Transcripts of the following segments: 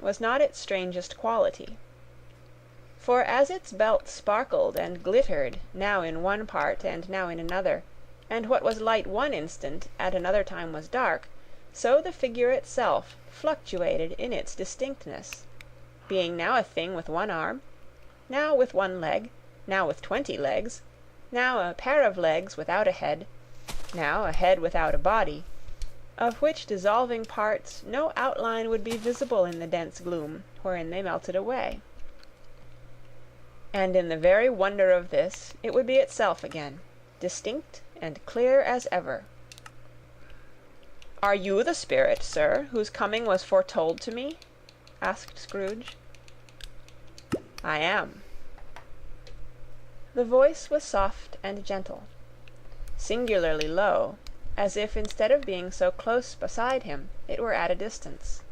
was not its strangest quality. For as its belt sparkled and glittered now in one part and now in another, and what was light one instant at another time was dark, so the figure itself fluctuated in its distinctness, being now a thing with one arm, now with one leg, now with 20 legs, now a pair of legs without a head, now a head without a body, of which dissolving parts no outline would be visible in the dense gloom wherein they melted away. And in the very wonder of this it would be itself again, distinct and clear as ever. "Are you the spirit, sir, whose coming was foretold to me?" asked Scrooge. "I am." The voice was soft and gentle, singularly low, as if instead of being so close beside him, it were at a distance.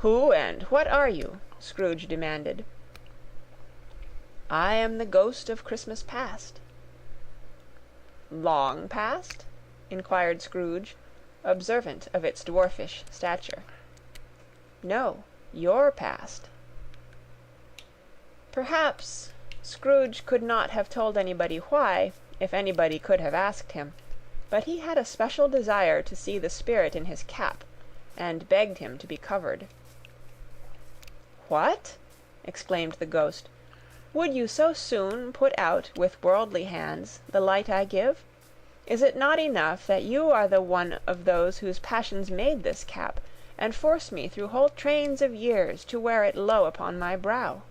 "Who and what are you?" Scrooge demanded. "I am the ghost of Christmas past." "Long past?" inquired Scrooge, observant of its dwarfish stature. "No, your past." Perhaps Scrooge could not have told anybody why, if anybody could have asked him, but he had a special desire to see the spirit in his cap, and begged him to be covered. "What?" exclaimed the ghost. "Would you so soon put out with worldly hands the light I give? Is it not enough that you are the one of those whose passions made this cap, and force me through whole trains of years to wear it low upon my brow?"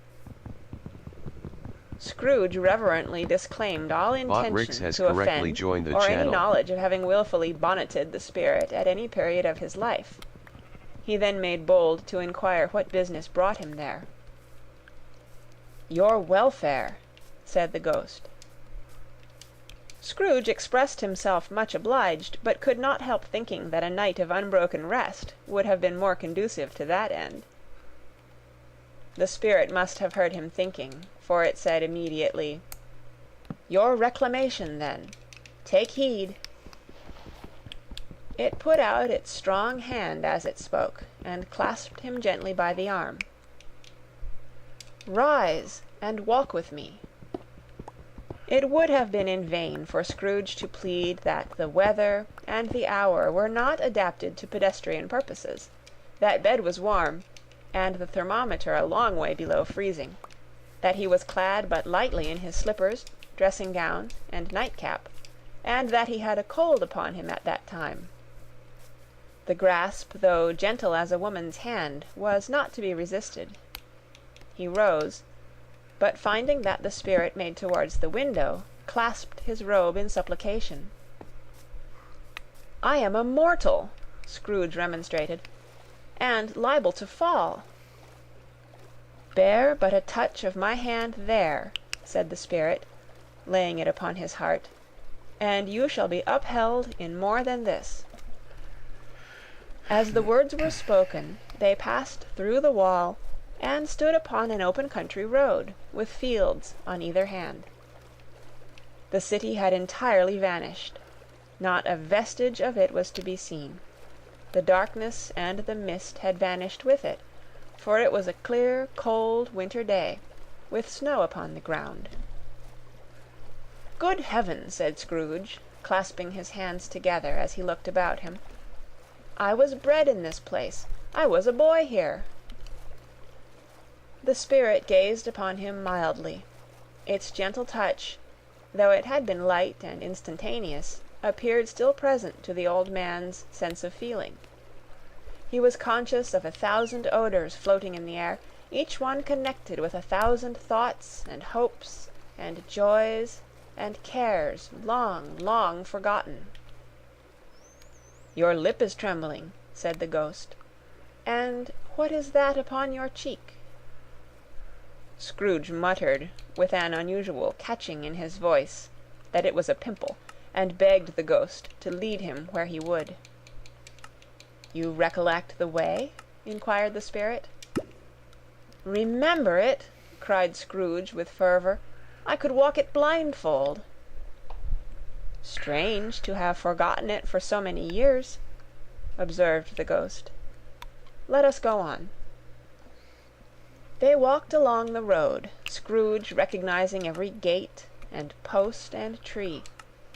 Scrooge reverently disclaimed all intention to offend, or any knowledge of having wilfully bonneted the spirit at any period of his life. He then made bold to inquire what business brought him there. "Your welfare," said the ghost. Scrooge expressed himself much obliged, but could not help thinking that a night of unbroken rest would have been more conducive to that end. The spirit must have heard him thinking, for it said immediately, "Your reclamation, then. Take heed." It put out its strong hand as it spoke, and clasped him gently by the arm. "Rise, and walk with me." It would have been in vain for Scrooge to plead that the weather and the hour were not adapted to pedestrian purposes, that bed was warm, and the thermometer a long way below freezing, that he was clad but lightly in his slippers, dressing-gown, and nightcap, and that he had a cold upon him at that time. The grasp, though gentle as a woman's hand, was not to be resisted. He rose, but finding that the spirit made towards the window, clasped his robe in supplication. "I am a mortal," Scrooge remonstrated, "and liable to fall." "Bear but a touch of my hand there," said the spirit, laying it upon his heart, "and you shall be upheld in more than this." As the words were spoken, they passed through the wall, and stood upon an open country road, with fields on either hand. The city had entirely vanished. Not a vestige of it was to be seen. The darkness and the mist had vanished with it, for it was a clear, cold winter day, with snow upon the ground. "Good heaven!" said Scrooge, clasping his hands together as he looked about him. "I was bred in this place. I was a boy here." The spirit gazed upon him mildly. Its gentle touch, though it had been light and instantaneous, appeared still present to the old man's sense of feeling. He was conscious of 1,000 odors floating in the air, each one connected with 1,000 thoughts and hopes and joys and cares long, long forgotten. "Your lip is trembling," said the ghost. "And what is that upon your cheek?" Scrooge muttered, with an unusual catching in his voice, that it was a pimple, and begged the ghost to lead him where he would. "You recollect the way?" inquired the spirit. "Remember it!" cried Scrooge with fervor. "I could walk it blindfold." "Strange to have forgotten it for so many years," observed the ghost. Let us go on." They walked along the road, Scrooge recognizing every gate, and post, and tree,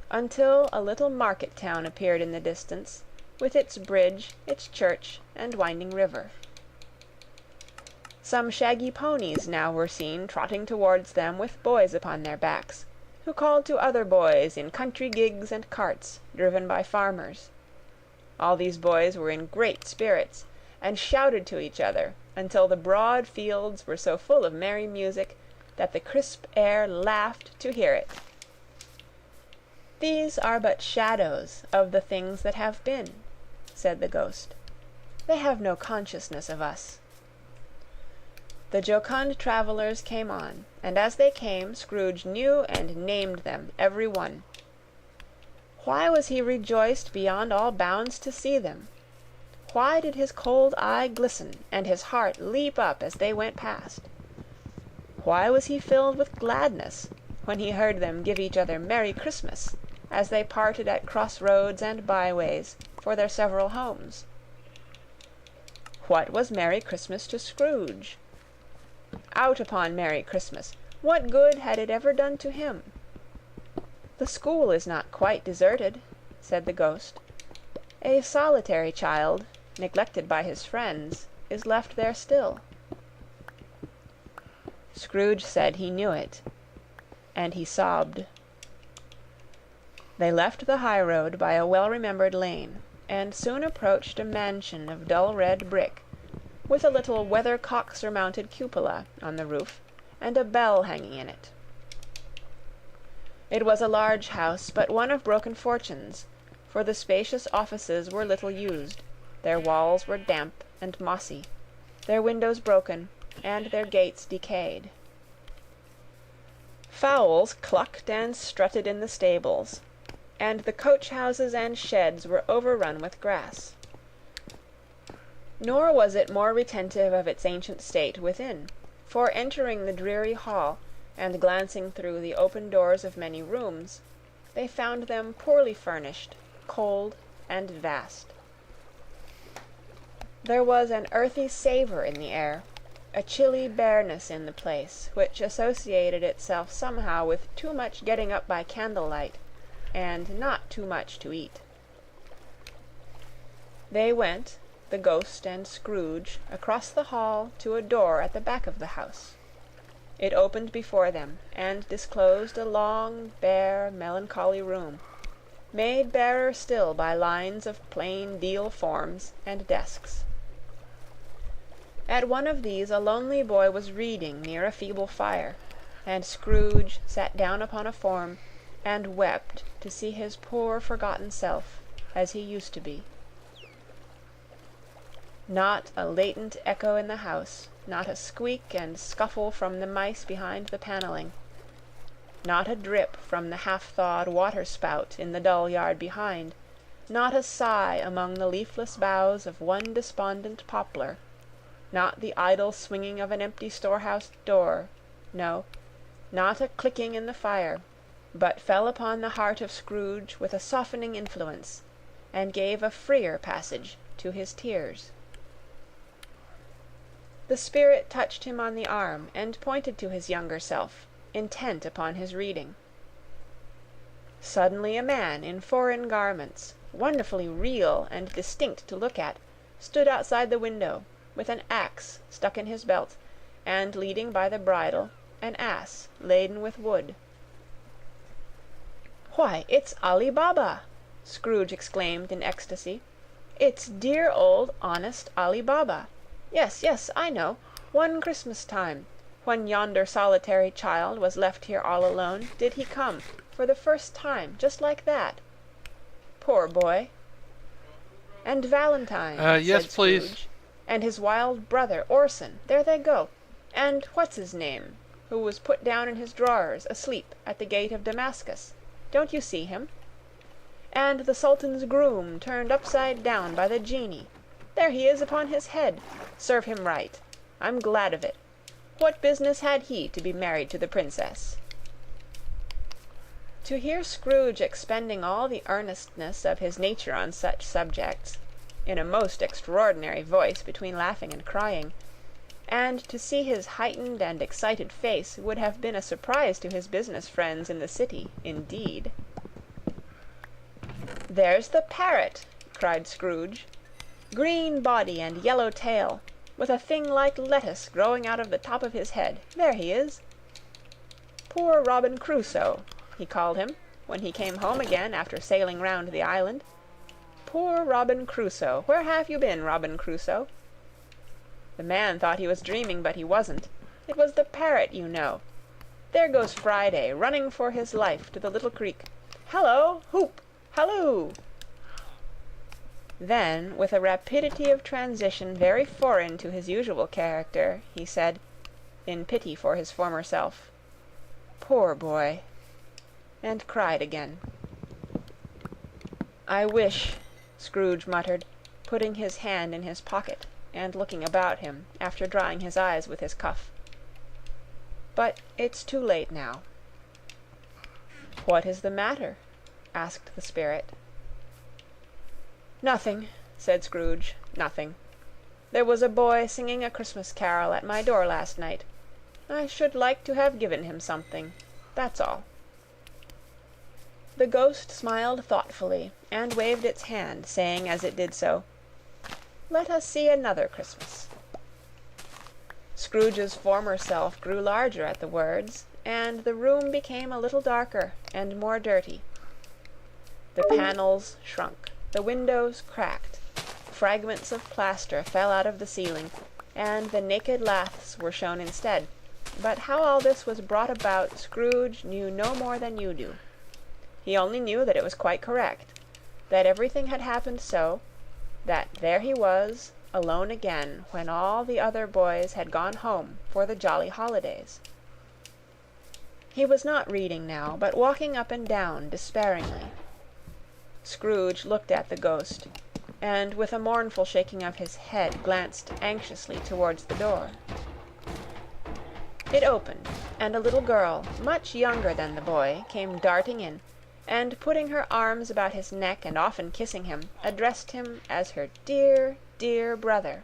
until a little market town appeared in the distance, with its bridge, its church, and winding river. Some shaggy ponies now were seen trotting towards them with boys upon their backs, who called to other boys in country gigs and carts, driven by farmers. All these boys were in great spirits, and shouted to each other, until the broad fields were so full of merry music that the crisp air laughed to hear it. "These are but shadows of the things that have been," said the ghost. "They have no consciousness of us." The jocund travelers came on, and as they came Scrooge knew and named them every one. Why was he rejoiced beyond all bounds to see them? Why did his cold eye glisten and his heart leap up as they went past? Why was he filled with gladness when he heard them give each other Merry Christmas as they parted at crossroads and byways for their several homes? What was Merry Christmas to Scrooge? Out upon Merry Christmas! What good had it ever done to him? "The school is not quite deserted," said the ghost. "A solitary child, neglected by his friends, is left there still." Scrooge said he knew it, and he sobbed. They left the highroad by a well-remembered lane, and soon approached a mansion of dull red brick, with a little weathercock-surmounted cupola on the roof, and a bell hanging in it. It was a large house, but one of broken fortunes, for the spacious offices were little used, their walls were damp and mossy, their windows broken, and their gates decayed. Fowls clucked and strutted in the stables, and the coach-houses and sheds were overrun with grass. Nor was it more retentive of its ancient state within, for entering the dreary hall, and glancing through the open doors of many rooms, they found them poorly furnished, cold, and vast. There was an earthy savor in the air, a chilly bareness in the place, which associated itself somehow with too much getting up by candlelight, and not too much to eat. They went, the ghost and Scrooge, across the hall to a door at the back of the house. It opened before them, and disclosed a long, bare, melancholy room, made barer still by lines of plain deal forms and desks. At one of these a lonely boy was reading near a feeble fire, and Scrooge sat down upon a form and wept to see his poor forgotten self as he used to be. Not a latent echo in the house, not a squeak and scuffle from the mice behind the paneling, not a drip from the half-thawed water-spout in the dull yard behind, not a sigh among the leafless boughs of one despondent poplar, not the idle swinging of an empty storehouse door, no, not a clicking in the fire, but fell upon the heart of Scrooge with a softening influence, and gave a freer passage to his tears. The spirit touched him on the arm, and pointed to his younger self, intent upon his reading. Suddenly a man in foreign garments, wonderfully real and distinct to look at, stood outside the window, with an axe stuck in his belt, and leading by the bridle an ass laden with wood. "Why, it's Ali Baba!" Scrooge exclaimed in ecstasy. "It's dear old honest Ali Baba. Yes, yes, I know. One Christmas time, when yonder solitary child was left here all alone, did he come, for the first time, just like that. Poor boy. And Valentine, yes, said please. Scrooge, and his wild brother, Orson, there they go. And what's-his-name, who was put down in his drawers, asleep, at the gate of Damascus. Don't you see him? And the Sultan's groom turned upside down by the genie. There he is upon his head. Serve him right. I'm glad of it. What business had he to be married to the princess?" To hear Scrooge expending all the earnestness of his nature on such subjects, in a most extraordinary voice between laughing and crying, and to see his heightened and excited face would have been a surprise to his business friends in the city, indeed. "There's the parrot!" cried Scrooge. "Green body and yellow tail, with a thing like lettuce growing out of the top of his head. There he is. Poor Robin Crusoe, he called him, when he came home again after sailing round the island. Poor Robin Crusoe, where have you been, Robin Crusoe?" The man thought he was dreaming, but he wasn't. It was the parrot, you know. There goes Friday, running for his life to the little creek. Hallo! Hoop! Halloo! Then, with a rapidity of transition very foreign to his usual character, he said, in pity for his former self, "Poor boy," and cried again. "I wish," Scrooge muttered, putting his hand in his pocket and looking about him after drying his eyes with his cuff. "But it's too late now." "What is the matter?" asked the spirit. "Nothing," said Scrooge, "nothing. There was a boy singing a Christmas carol at my door last night. I should like to have given him something. That's all." The ghost smiled thoughtfully, and waved its hand, saying as it did so, "Let us see another Christmas." Scrooge's former self grew larger at the words, and the room became a little darker and more dirty. The panels shrunk, the windows cracked, fragments of plaster fell out of the ceiling, and the naked laths were shown instead. But how all this was brought about Scrooge knew no more than you do. He only knew that it was quite correct, that everything had happened so, that there he was, alone again when all the other boys had gone home for the jolly holidays. He was not reading now, but walking up and down despairingly. Scrooge looked at the ghost, and with a mournful shaking of his head glanced anxiously towards the door. It opened, and a little girl, much younger than the boy, came darting in, and putting her arms about his neck and often kissing him, addressed him as her dear, dear brother.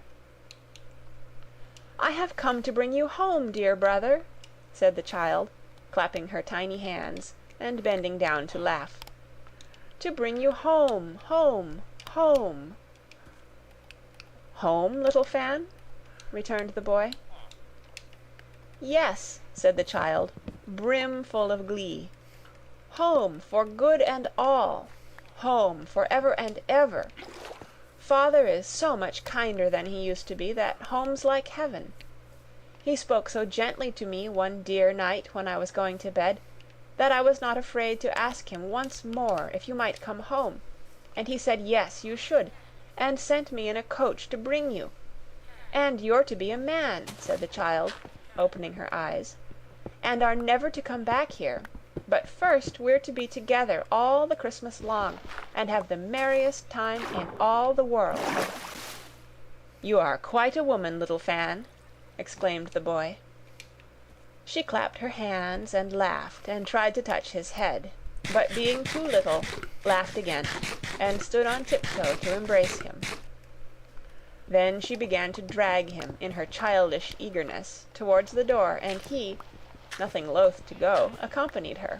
"I have come to bring you home, dear brother," said the child, clapping her tiny hands and bending down to laugh. "To bring you home, home, home." "Home, little Fan?" returned the boy. "Yes," said the child, brimful of glee. "Home for good and all. Home for ever and ever. Father is so much kinder than he used to be that home's like heaven. He spoke so gently to me one dear night when I was going to bed that I was not afraid to ask him once more if you might come home, and he said yes, you should, and sent me in a coach to bring you. And you're to be a man," said the child, opening her eyes, "and are never to come back here. But first we're to be together all the Christmas long, and have the merriest time in all the world." "You are quite a woman, little Fan," exclaimed the boy. She clapped her hands and laughed and tried to touch his head, but being too little, laughed again, and stood on tiptoe to embrace him. Then she began to drag him, in her childish eagerness, towards the door, and he, nothing loath to go, accompanied her.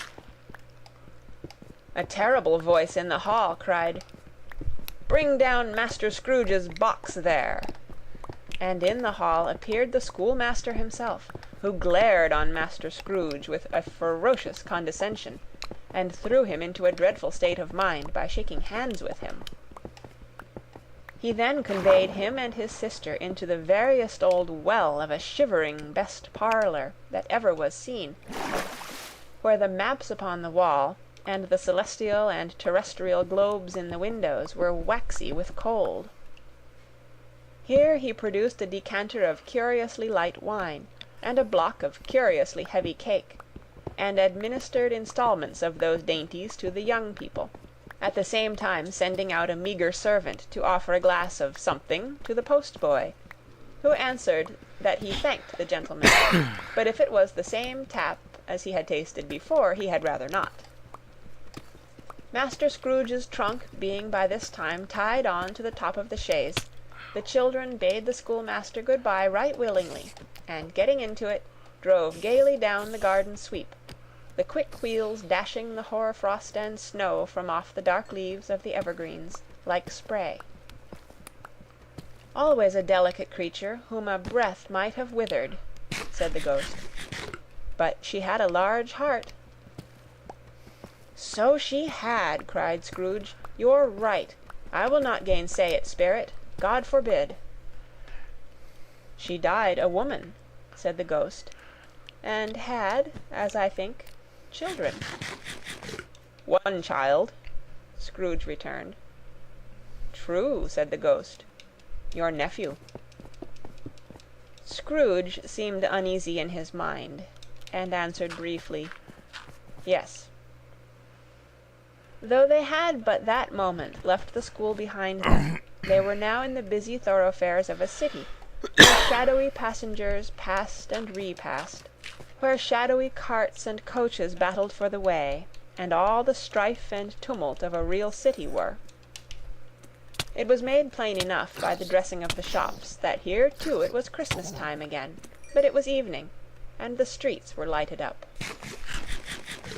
A terrible voice in the hall cried, "Bring down Master Scrooge's box there!" And in the hall appeared the schoolmaster himself, who glared on Master Scrooge with a ferocious condescension, and threw him into a dreadful state of mind by shaking hands with him. He then conveyed him and his sister into the veriest old well of a shivering best parlour that ever was seen, where the maps upon the wall, and the celestial and terrestrial globes in the windows were waxy with cold. Here he produced a decanter of curiously light wine, and a block of curiously heavy cake, and administered installments of those dainties to the young people, at the same time sending out a meagre servant to offer a glass of something to the post-boy, who answered that he thanked the gentleman, but if it was the same tap as he had tasted before, he had rather not. Master Scrooge's trunk being by this time tied on to the top of the chaise, the children bade the schoolmaster good-bye right willingly, and getting into it, drove gaily down the garden sweep, the quick wheels dashing the hoar-frost and snow from off the dark leaves of the evergreens, like spray. "Always a delicate creature, whom a breath might have withered," said the ghost. "But she had a large heart." "So she had," cried Scrooge. "You're right. I will not gainsay it, Spirit. God forbid." "She died a woman," said the ghost, "and had, as I think, children." "One child," Scrooge returned. "True," said the ghost. "Your nephew." Scrooge seemed uneasy in his mind, and answered briefly, "Yes." Though they had but that moment left the school behind them, they were now in the busy thoroughfares of a city, where shadowy passengers passed and repassed, where shadowy carts and coaches battled for the way, and all the strife and tumult of a real city were. It was made plain enough by the dressing of the shops that here too it was Christmas time again, but it was evening, and the streets were lighted up.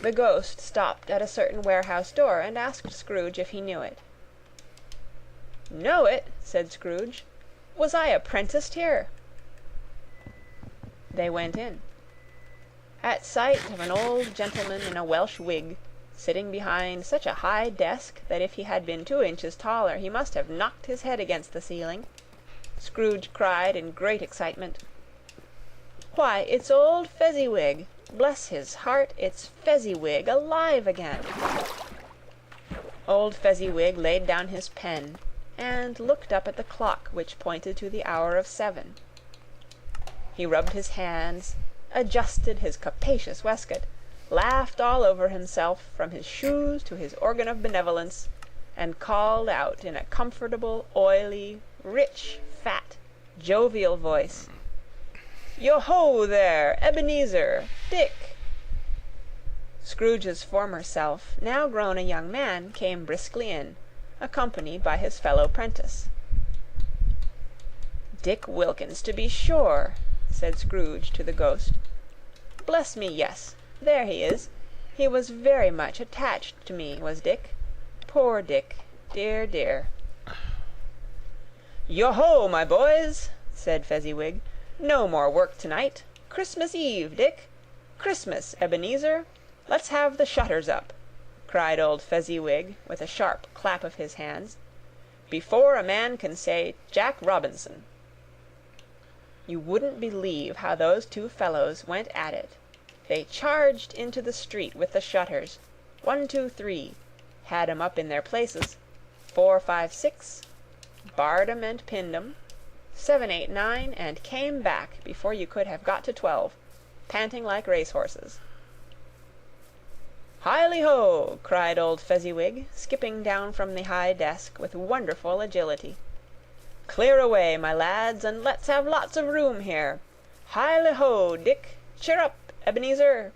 The ghost stopped at a certain warehouse door and asked Scrooge if he knew it. "Know it?" said Scrooge. "Was I apprenticed here?" They went in. At sight of an old gentleman in a Welsh wig, sitting behind such a high desk that if he had been 2 inches taller he must have knocked his head against the ceiling, Scrooge cried in great excitement, "Why, it's old Fezziwig! Bless his heart, it's Fezziwig alive again!" Old Fezziwig laid down his pen, and looked up at the clock which pointed to the hour of 7. He rubbed his hands, adjusted his capacious waistcoat, laughed all over himself, from his shoes to his organ of benevolence, and called out in a comfortable, oily, rich, fat, jovial voice, "Yo-ho there, Ebenezer! Dick!" Scrooge's former self, now grown a young man, came briskly in, accompanied by his fellow prentice. "Dick Wilkins, to be sure," said Scrooge to the ghost. "Bless me, yes. There he is. He was very much attached to me, was Dick. Poor Dick, dear, dear." "Yo-ho, my boys!" said Fezziwig. "No more work tonight. Christmas Eve, Dick. Christmas, Ebenezer. Let's have the shutters up," cried old Fezziwig, with a sharp clap of his hands, "before a man can say Jack Robinson." You wouldn't believe how those two fellows went at it. They charged into the street with the shutters, 1, 2, 3, had 'em up in their places, 4, 5, 6, barred 'em and pinned 'em, 7, 8, 9, and came back before you could have got to 12, panting like racehorses. "Hiley-ho!" cried old Fezziwig, skipping down from the high desk with wonderful agility. "Clear away, my lads, and let's have lots of room here. Hiley-ho, Dick! Cheer up, Ebenezer!"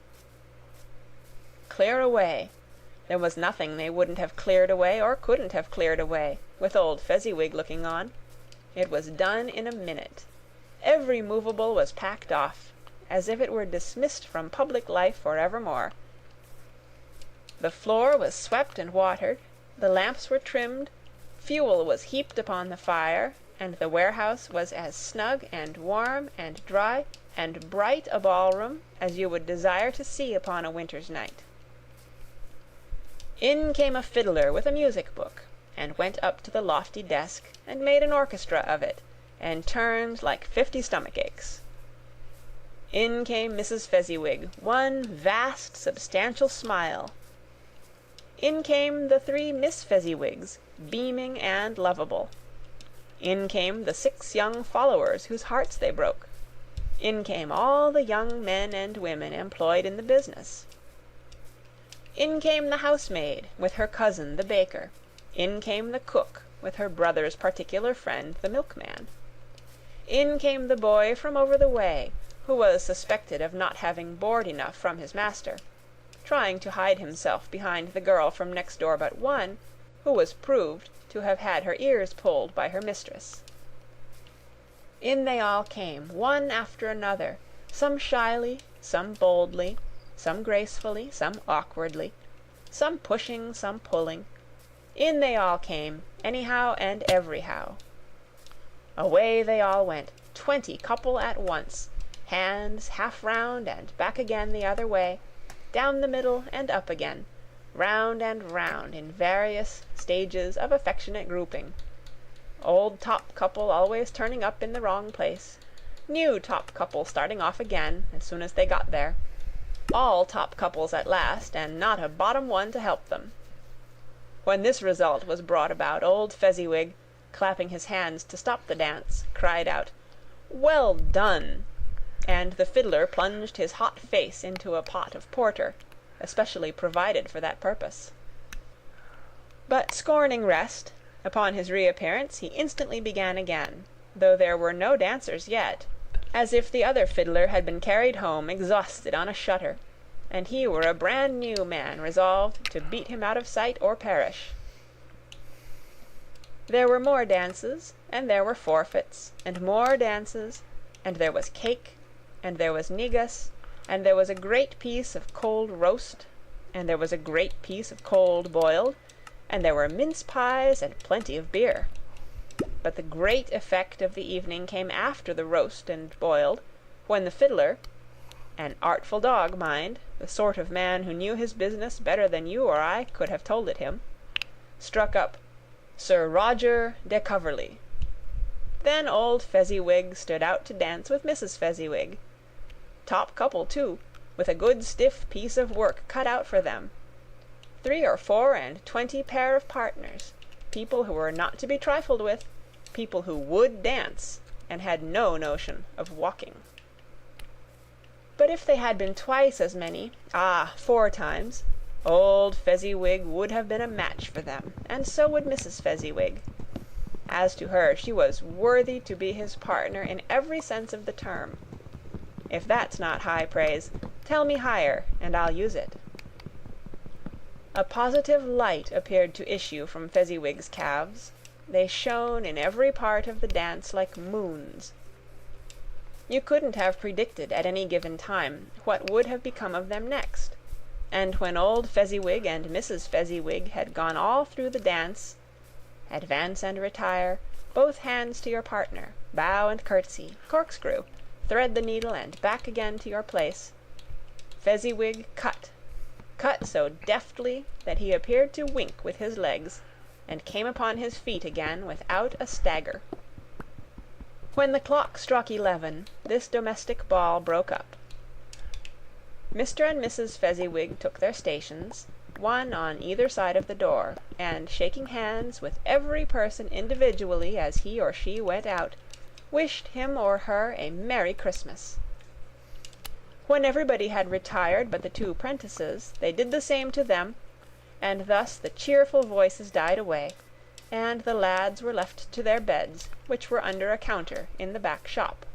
Clear away. There was nothing they wouldn't have cleared away or couldn't have cleared away, with old Fezziwig looking on. It was done in a minute. Every movable was packed off, as if it were dismissed from public life for evermore. The floor was swept and watered, the lamps were trimmed, fuel was heaped upon the fire, and the warehouse was as snug and warm and dry and bright a ballroom as you would desire to see upon a winter's night. In came a fiddler with a music book, and went up to the lofty desk, and made an orchestra of it, and turned like 50 stomach-aches. In came Mrs. Fezziwig, one vast, substantial smile. In came the 3 Miss Fezziwigs, beaming and lovable. In came the 6 young followers whose hearts they broke. In came all the young men and women employed in the business. In came the housemaid, with her cousin, the baker. In came the cook, with her brother's particular friend, the milkman. In came the boy from over the way, who was suspected of not having board enough from his master. trying to hide himself behind the girl from next door but one, who was proved to have had her ears pulled by her mistress. In they all came, one after another, some shyly, some boldly, some gracefully, some awkwardly, some pushing, some pulling. In they all came, anyhow and everyhow. Away they all went, 20 couple at once, hands half round and back again the other way, down the middle and up again, round and round in various stages of affectionate grouping. Old top couple always turning up in the wrong place, new top couple starting off again as soon as they got there, all top couples at last, and not a bottom one to help them. When this result was brought about, old Fezziwig, clapping his hands to stop the dance, cried out, "Well done!" and the fiddler plunged his hot face into a pot of porter, especially provided for that purpose. But scorning rest, upon his reappearance he instantly began again, though there were no dancers yet, as if the other fiddler had been carried home exhausted on a shutter, and he were a brand new man resolved to beat him out of sight or perish. There were more dances, and there were forfeits, and more dances, and there was cake, and there was negus, and there was a great piece of cold roast, and there was a great piece of cold boiled, and there were mince pies and plenty of beer. But the great effect of the evening came after the roast and boiled, when the fiddler, an artful dog, mind, the sort of man who knew his business better than you or I could have told it him, struck up Sir Roger de Coverley. Then old Fezziwig stood out to dance with Mrs. Fezziwig. Top couple, too, with a good stiff piece of work cut out for them. 3 or 4 and 20 pair of partners, people who were not to be trifled with, people who would dance, and had no notion of walking. But if they had been twice as many, 4 times, old Fezziwig would have been a match for them, and so would Mrs. Fezziwig. As to her, she was worthy to be his partner in every sense of the term. If that's not high praise, tell me higher, and I'll use it. A positive light appeared to issue from Fezziwig's calves. They shone in every part of the dance like moons. You couldn't have predicted at any given time what would have become of them next, and when old Fezziwig and Mrs. Fezziwig had gone all through the dance, advance and retire, both hands to your partner, bow and curtsy, corkscrew, thread the needle and back again to your place, Fezziwig cut so deftly that he appeared to wink with his legs, and came upon his feet again without a stagger. When the clock struck 11, this domestic ball broke up. Mr. and Mrs. Fezziwig took their stations, one on either side of the door, and shaking hands with every person individually as he or she went out, wished him or her a Merry Christmas. When everybody had retired but the 2 prentices, they did the same to them, and thus the cheerful voices died away, and the lads were left to their beds, which were under a counter in the back shop.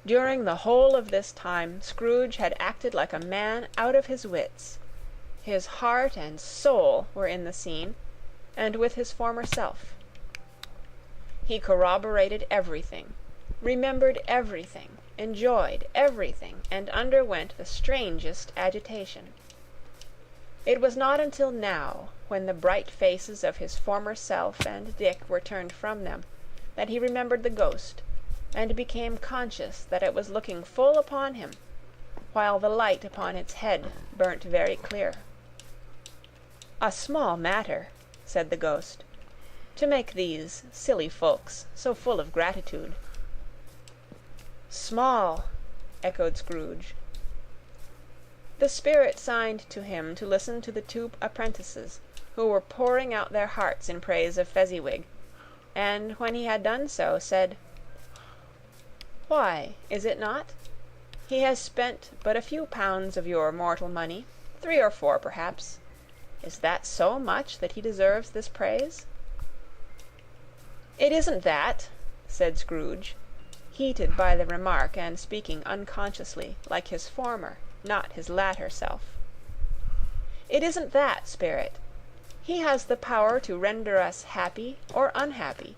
During the whole of this time Scrooge had acted like a man out of his wits. His heart and soul were in the scene, and with his former self. He corroborated everything, remembered everything, enjoyed everything, and underwent the strangest agitation. It was not until now, when the bright faces of his former self and Dick were turned from them, that he remembered the ghost, and became conscious that it was looking full upon him, while the light upon its head burnt very clear. "A small matter," said the ghost, "to make these silly folks so full of gratitude." "Small," echoed Scrooge. The spirit signed to him to listen to the 2 apprentices, who were pouring out their hearts in praise of Fezziwig, and when he had done so, said, "Why, is it not? He has spent but a few pounds of your mortal money, 3 or 4 perhaps. Is that so much that he deserves this praise?" "It isn't that," said Scrooge, heated by the remark and speaking unconsciously, like his former. not his latter self. It isn't that, Spirit. He has the power to render us happy or unhappy,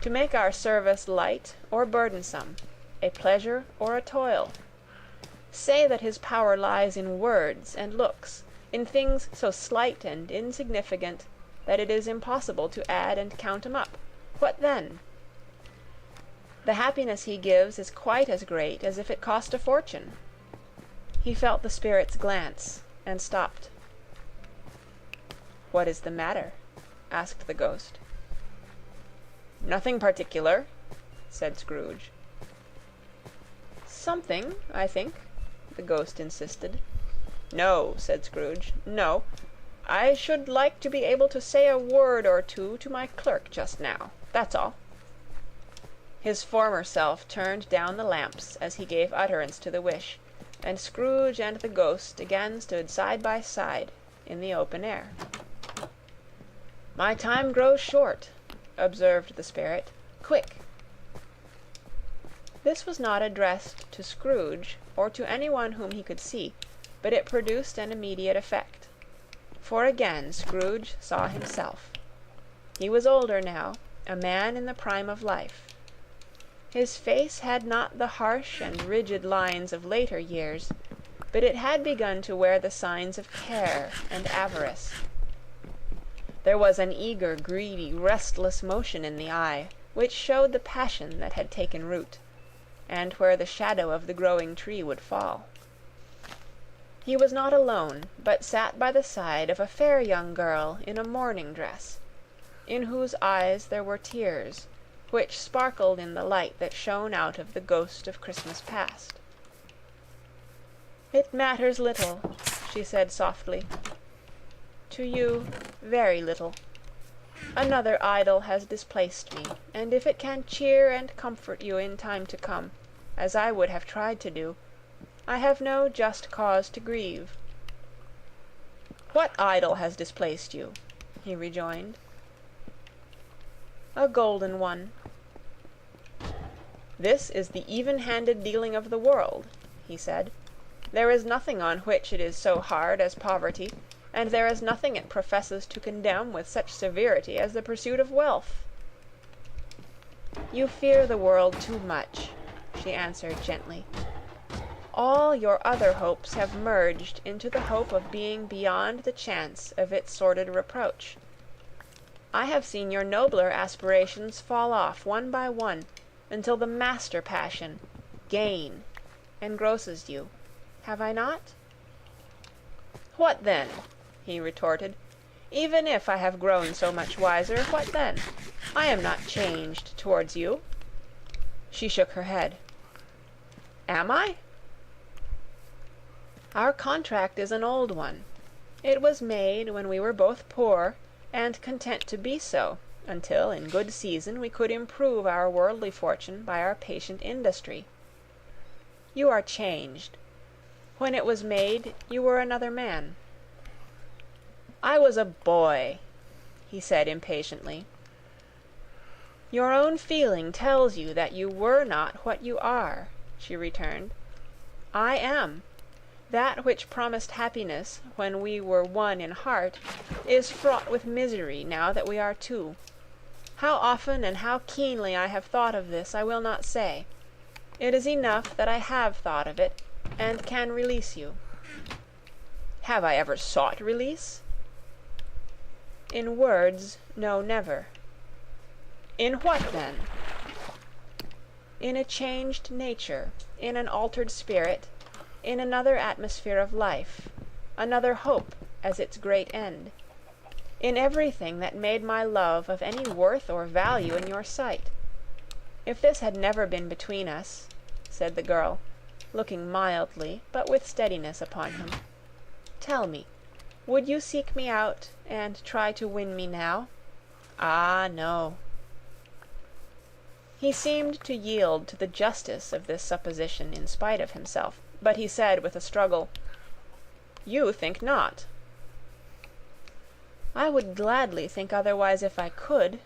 to make our service light or burdensome, a pleasure or a toil. Say that his power lies in words and looks, in things so slight and insignificant that it is impossible to add and count 'em up. What then? The happiness he gives is quite as great as if it cost a fortune. He felt the Spirit's glance, and stopped. "What is the matter?" asked the ghost. "Nothing particular," said Scrooge. "Something, I think," the ghost insisted. "No," said Scrooge, "no. I should like to be able to say a word or two to my clerk just now. That's all." His former self turned down the lamps as he gave utterance to the wish, and Scrooge and the ghost again stood side by side in the open air. "My time grows short," observed the Spirit. "Quick!" This was not addressed to Scrooge or to anyone whom he could see, but it produced an immediate effect. For again Scrooge saw himself. He was older now, a man in the prime of life. His face had not the harsh and rigid lines of later years, but it had begun to wear the signs of care and avarice. There was an eager, greedy, restless motion in the eye, which showed the passion that had taken root, and where the shadow of the growing tree would fall. He was not alone, but sat by the side of a fair young girl in a mourning dress, in whose eyes there were tears, which sparkled in the light that shone out of the ghost of Christmas past. "It matters little," she said softly. "To you, very little. Another idol has displaced me, and if it can cheer and comfort you in time to come, as I would have tried to do, I have no just cause to grieve." "What idol has displaced you?" he rejoined. "A golden one." "This is the even-handed dealing of the world," he said. "There is nothing on which it is so hard as poverty, and there is nothing it professes to condemn with such severity as the pursuit of wealth." "You fear the world too much," she answered gently. "All your other hopes have merged into the hope of being beyond the chance of its sordid reproach. I have seen your nobler aspirations fall off one by one, until the master passion, gain, engrosses you. Have I not?" "What then?" he retorted. "Even if I have grown so much wiser, what then? I am not changed towards you." She shook her head. "Am I?" "Our contract is an old one. It was made when we were both poor and content to be so, until in good season we could improve our worldly fortune by our patient industry. You are changed. When it was made you were another man." "I was a boy," he said impatiently. "Your own feeling tells you that you were not what you are," she returned. "I am. That which promised happiness when we were one in heart is fraught with misery now that we are two. How often and how keenly I have thought of this I will not say. It is enough that I have thought of it, and can release you." "Have I ever sought release?" "In words, no, never." "In what, then?" "In a changed nature, in an altered spirit, in another atmosphere of life, another hope as its great end. In everything that made my love of any worth or value in your sight. If this had never been between us," said the girl, looking mildly but with steadiness upon him, "tell me, would you seek me out and try to win me now? Ah, no." He seemed to yield to the justice of this supposition in spite of himself, but he said with a struggle, "You think not." "I would gladly think otherwise if I could,"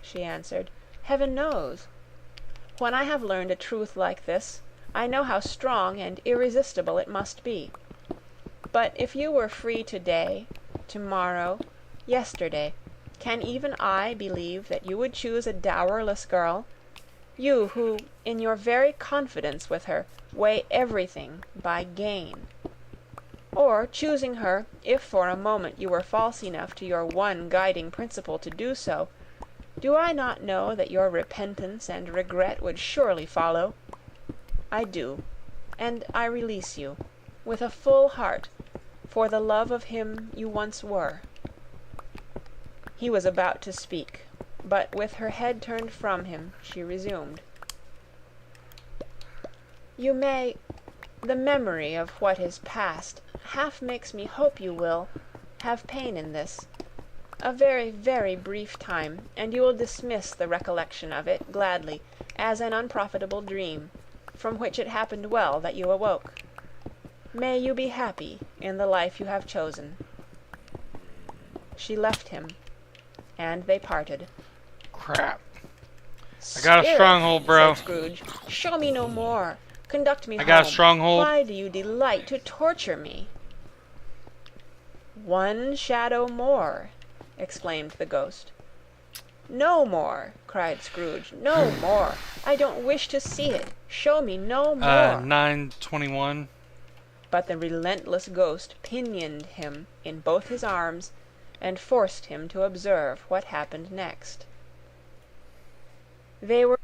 she answered. "Heaven knows. When I have learned a truth like this, I know how strong and irresistible it must be. But if you were free today, tomorrow, yesterday, can even I believe that you would choose a dowerless girl? You who, in your very confidence with her, weigh everything by gain. Or, choosing her, if for a moment you were false enough to your one guiding principle to do so, do I not know that your repentance and regret would surely follow? I do, and I release you, with a full heart, for the love of him you once were. He was about to speak, but with her head turned from him, she resumed. You may, the memory of what is past half makes me hope you will, have pain in this. A very, very brief time, and you will dismiss the recollection of it gladly as an unprofitable dream, from which it happened well that you awoke. May you be happy in the life you have chosen. She left him, and they parted. Crap. I got a stronghold, bro. Said Scrooge. Show me no more. Conduct me home. I got a stronghold. Why do you delight to torture me? One shadow more, exclaimed the ghost. No more, cried Scrooge. No more. I don't wish to see it. Show me no more. 921. But the relentless ghost pinioned him in both his arms and forced him to observe what happened next. They were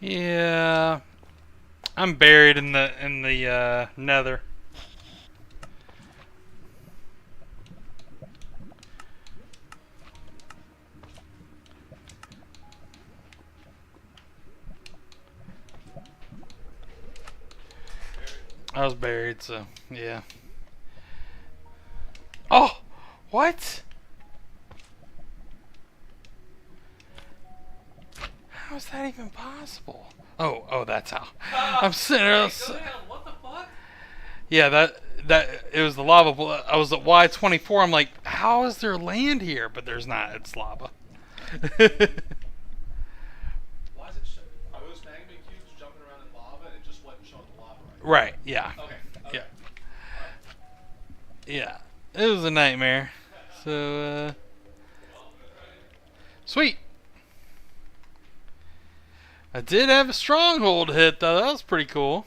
Yeah, I'm buried in the nether. I was buried, so yeah. Oh, what? How is that even possible? Oh, that's how. I'm sitting there. What the fuck? Yeah, that it was the lava. I was at Y24. I'm like, how is there land here? But there's not. It's lava. Why is it? Are those magma cubes jumping around in lava and it just wasn't showing the lava right? Right. Yeah. Okay. Yeah. Right. Yeah. It was a nightmare. So, sweet. I did have a stronghold hit though. That was pretty cool.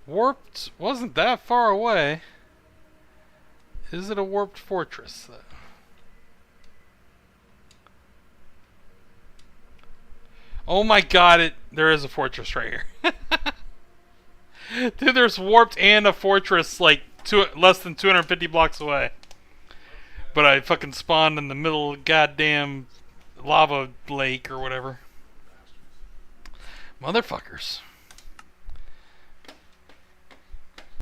Warped wasn't that far away. Is it a warped fortress though? Oh my god, there is a fortress right here. Dude, there's warped and a fortress like less than 250 blocks away. But I fucking spawned in the middle of goddamn lava lake or whatever. Motherfuckers.